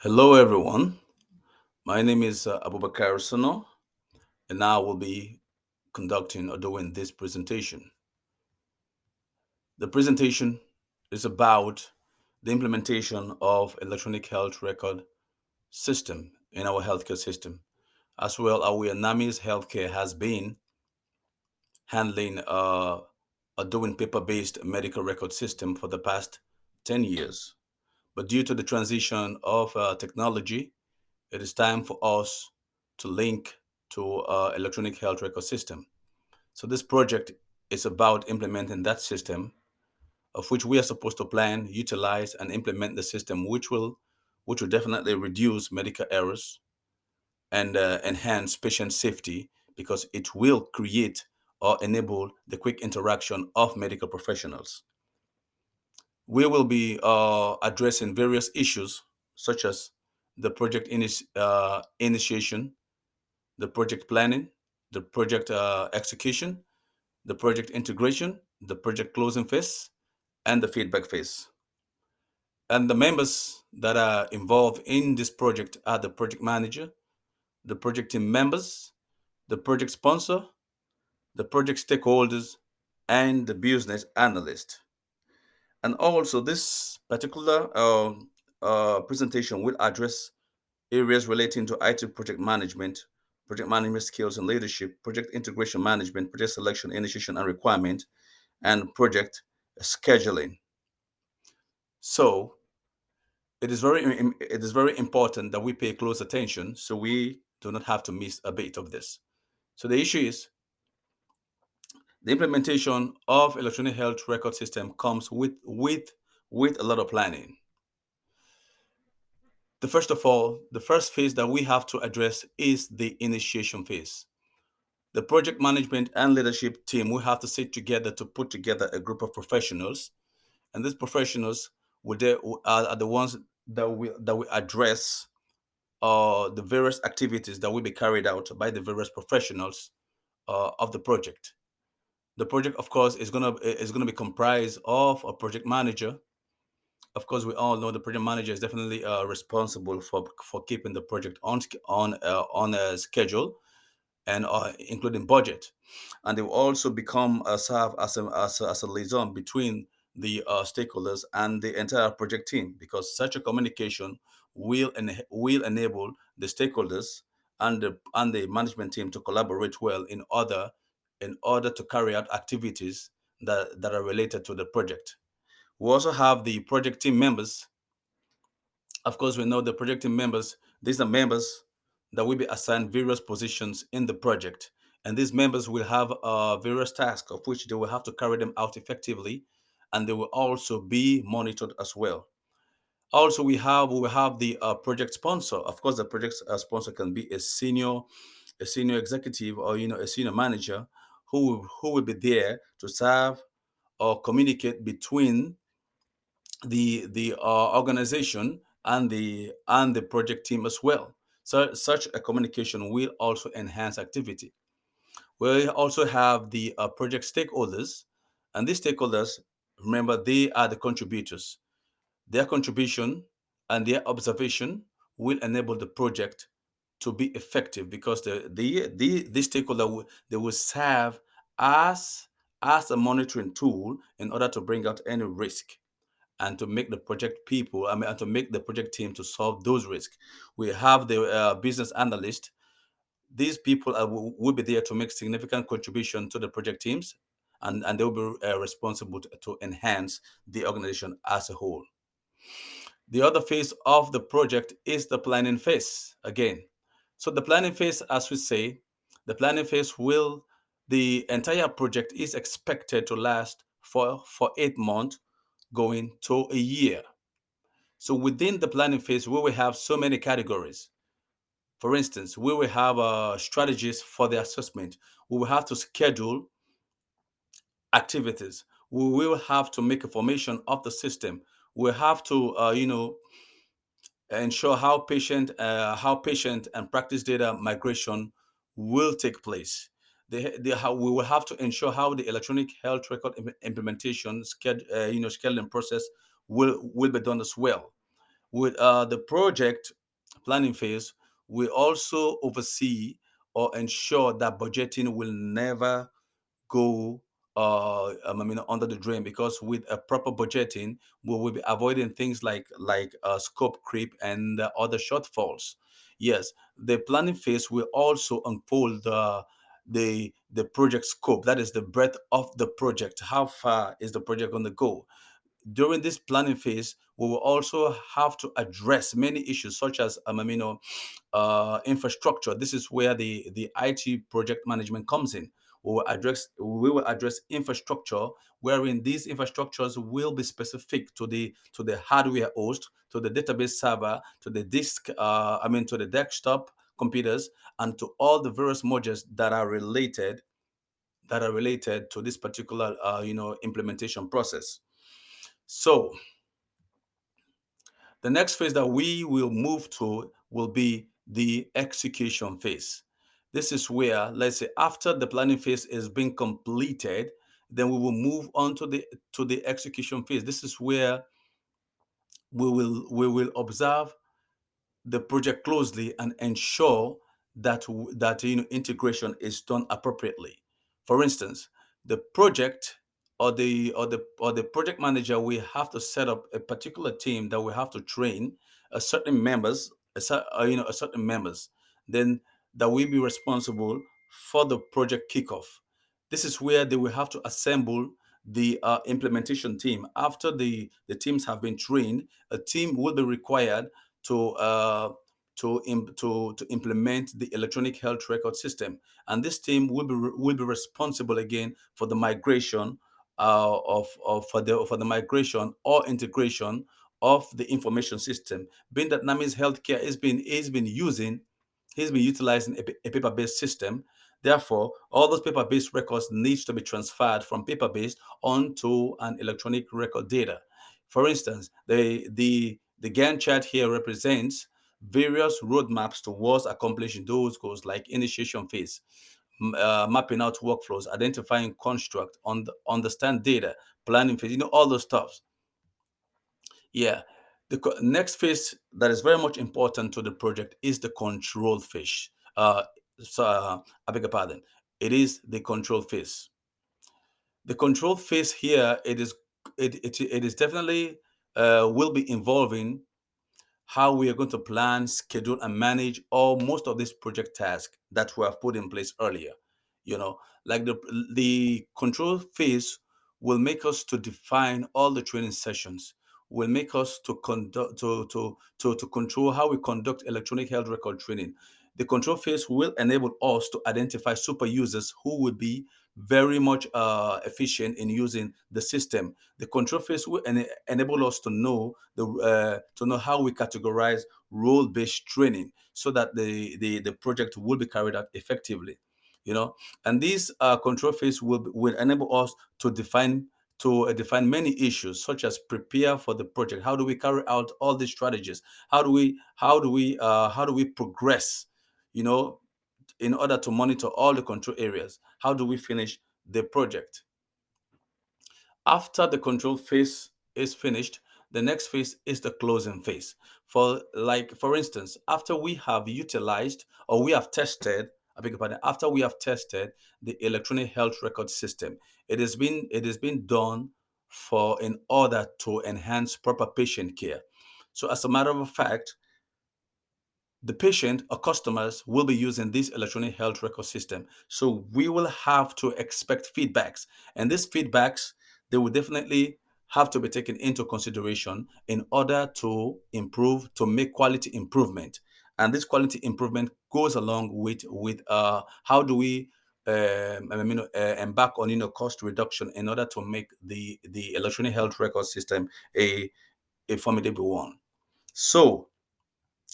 Hello, everyone. My name is Abubakar Sano, and I will be conducting or doing this presentation. The presentation is about the implementation of electronic health record system in our healthcare system, as well as where NAMI's healthcare has been handling or doing paper-based medical record system for the past 10 years. But due to the transition of technology, it is time for us to link to electronic health record system. So this project is about implementing that system, of which we are supposed to plan, utilize, and implement the system, which will definitely reduce medical errors and enhance patient safety because it will create or enable the quick interaction of medical professionals. We will be addressing various issues such as the project initiation, the project planning, the project execution, the project integration, the project closing phase, and the feedback phase. And the members that are involved in this project are the project manager, the project team members, the project sponsor, the project stakeholders, and the business analyst. And also, this particular presentation will address areas relating to IT project management skills and leadership, project integration management, project selection, initiation and requirement, and project scheduling. So it is very important that we pay close attention so we do not have to miss a bit of this. So the issue is the implementation of electronic health record system comes with a lot of planning. The first phase that we have to address is the initiation phase. The project management and leadership team will have to sit together to put together a group of professionals, and these professionals are the ones that we address the various activities that will be carried out by the various professionals of the project. The project, of course, is gonna be comprised of a project manager. Of course, we all know the project manager is definitely responsible for keeping the project on a schedule and including budget. And they will also become serve as a liaison between the stakeholders and the entire project team because such a communication will enable the stakeholders and the management team to collaborate well in order to carry out activities that are related to the project. We also have the project team members. Of course, we know the project team members. These are members that will be assigned various positions in the project. And these members will have various tasks of which they will have to carry them out effectively. And they will also be monitored as well. Also, we will have the project sponsor. Of course, the project sponsor can be a senior executive or a senior manager who will be there to serve or communicate between the organization and the project team as well. So such a communication will also enhance activity. We also have the project stakeholders, and these stakeholders, remember, they are the contributors. Their contribution and their observation will enable the project to be effective because the stakeholder they will serve as as a monitoring tool in order to bring out any risk and to make the project people, and to make the project team to solve those risks. We have the business analyst. These people will be there to make significant contribution to the project teams, and they will be responsible to enhance the organization as a whole. The other phase of the project is the planning phase again. So the planning phase, as we say, the planning phase the entire project is expected to last for 8 months going to a year. So within the planning phase, we will have so many categories. For instance, we will have strategies for the assessment. We will have to schedule activities. We will have to make a formation of the system. We have to, ensure how patient and practice data migration will take place. We will have to ensure how the electronic health record implementation scheduling process will be done as well. With the project planning phase, we also oversee or ensure that budgeting will never go under the drain, because with a proper budgeting, we will be avoiding things like scope creep and other shortfalls. Yes, the planning phase will also unfold the project scope, that is the breadth of the project. How far is the project going to go? During this planning phase, we will also have to address many issues such as infrastructure. This is where the IT project management comes in. We will address infrastructure, wherein these infrastructures will be specific to the hardware host, to the database server, to the to the desktop computers, and to all the various modules that are related to this particular implementation process. So the next phase that we will move to will be the execution phase. This is where, let's say, after the planning phase is being completed, then we will move on to the execution phase. This is where we will observe the project closely and ensure that integration is done appropriately. For instance, the project or the project manager, we have to set up a particular team that we have to train a certain members, a certain members, then that will be responsible for the project kickoff. This is where they will have to assemble the implementation team. After the teams have been trained, a team will be required to to implement the electronic health record system, and this team will be responsible again for the migration of for the migration or integration of the information system. Being that Nami's healthcare he's been utilizing a paper-based system. Therefore, all those paper-based records needs to be transferred from paper-based onto an electronic record data. For instance, the Gantt chart here represents various roadmaps towards accomplishing those goals, like initiation phase, mapping out workflows, identifying construct, understand data, planning phase, all those stuff. Yeah. The next phase that is very much important to the project is the control phase. I beg your pardon. It is the control phase. The control phase here, it is definitely will be involving how we are going to plan, schedule, and manage all most of these project tasks that we have put in place earlier. You know, like the control phase will make us to define all the training sessions, will make us to conduct to control how we conduct electronic health record training. The control phase will enable us to identify super users who will be very much efficient in using the system. The control phase will enable us to know how we categorize role-based training so that the project will be carried out effectively. And these control phase will enable us to define many issues, such as prepare for the project. How do we carry out all these strategies? How do we progress? You know, in order to monitor all the control areas. How do we finish the project? After the control phase is finished, the next phase is the closing phase. For instance, after we have utilized or we have tested, I beg your pardon, after we have tested the electronic health record system, it has been done for in order to enhance proper patient care. So as a matter of fact, the patient or customers will be using this electronic health record system. So we will have to expect feedbacks. And these feedbacks, they will definitely have to be taken into consideration in order to improve, to make quality improvement. And this quality improvement goes along with how do we embark on cost reduction in order to make the electronic health record system a formidable one. So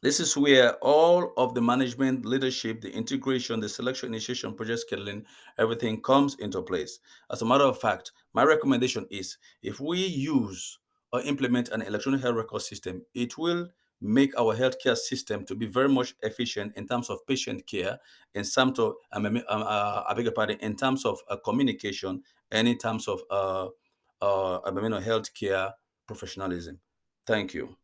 this is where all of the management, leadership, the integration, the selection, initiation, project scheduling, everything comes into place. As a matter of fact, my recommendation is if we use or implement an electronic health record system, it will make our healthcare system to be very much efficient in terms of patient care, in terms of, I beg your pardon, in terms of communication, and in terms of healthcare professionalism. Thank you.